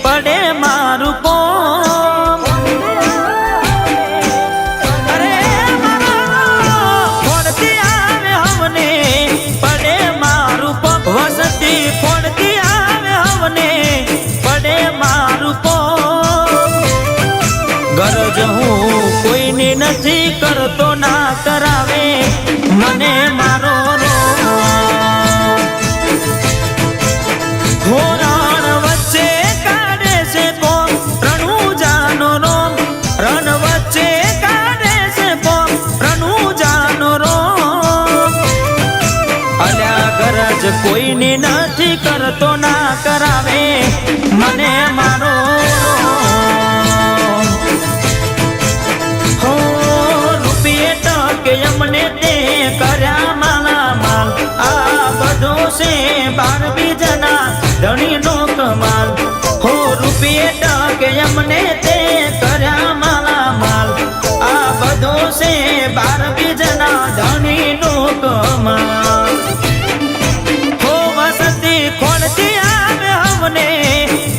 પડે મારું કોમ અરે ફોડતી આવે હમને પડે મારું કોમ વસતી ફોડતી આવે હમને પડે મારું કોમ ગરજ હું કોઈની નથી કરતો ના કરાવે મને મારો કોઈની નથી કરતો ના કરાવે મને મારો હો રૂપિયે ટકે અમને તે કર્યા માલા માલ આ બધો છે બાર બીજના ધણીનો કમાલ હો રૂપિયે ટકે અમને તે કર્યા માલા માલ આ બધો છે બાર બીજના ધણીનો કમાલ ખોડતી આવે હમને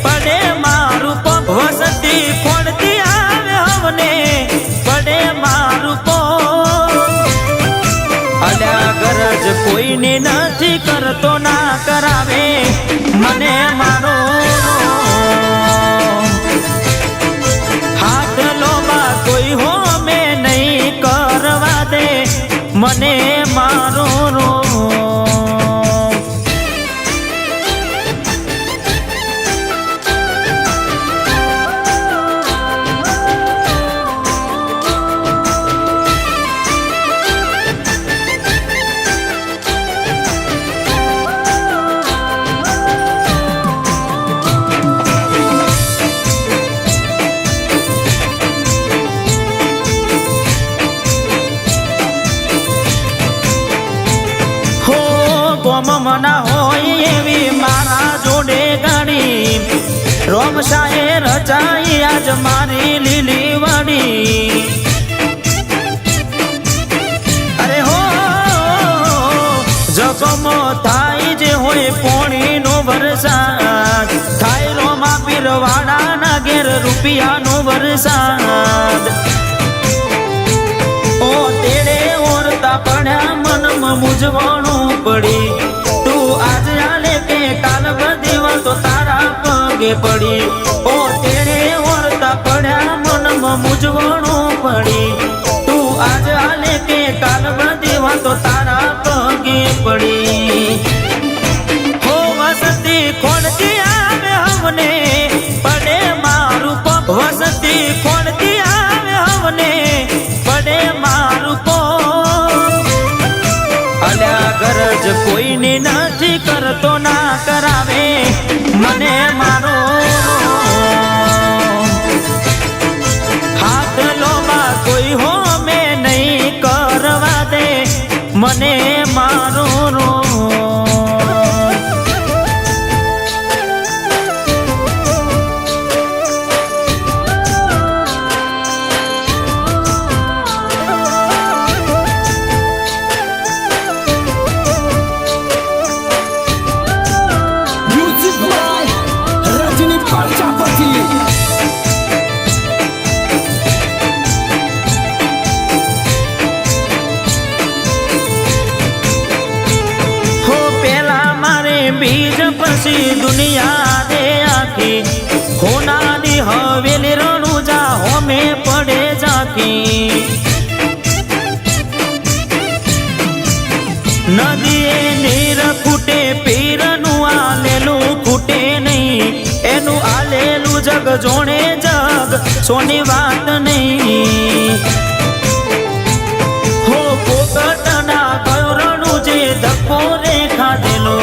પડે મારું પગ વસતી ખોડતી આવે હમને પડે મારું પગ અલ્યા ગરજ કોઈની નથી કરતો ના કરાવે મને મારો હાથ લોબા કોઈ હો મેં નહીં કરવા દે મને મારો રો મના હોય એવી મારા જોડે ગાડી રોમશાએ રચાઈ આજ મારી લીલી વાડી અરે હો જગમો થાય જે હોય પોણીનો વરસાદ થાય રોમા પીરવાડાના ઘેર રૂપિયાનો વરસાદ ઓ તેડે ઓરતા પડ્યા મનમાં મૂંઝવણું પડી તું આજ આલે કે કાલ બધી વાતો તારા પગે પડી ઓ તેડે ઓરતા પડ્યા મનમાં મૂંઝવણું પડી તું આજ આલે કે કાલ બધી વાતો તારા પગે પડી હો વસતી ખોડતી આવે હમને પડે મારું પગ વસતી ખોડતી આવે હમને પડે મારું પગ અલ્યા ગરજ કોઈની નથી કરતો ના કરાવે મને મારો હાથ લોબા કોઈ હો મેં નહીં કરવા દે મને મારો રો બીજ પછી દુનિયા દે આખી હોનાની હવેલી રણુજા હોમે પડે જાખી નદીએ નીર ખૂટે પીરનું આલેલું ખૂટે નહીં એનું આલેલું જગ જોણે જગ સોની વાત નહીં. હો પોપટના ગયો રણું જે ધક્કો રે ખાધેલો,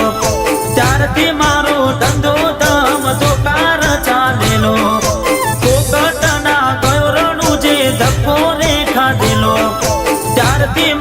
ત્યારથી મારો ધંધો ધમ ધોકાર ચાલેલો. પોપટના ગયો રણું જે ધક્કો રે ખાધેલો, ત્યારથી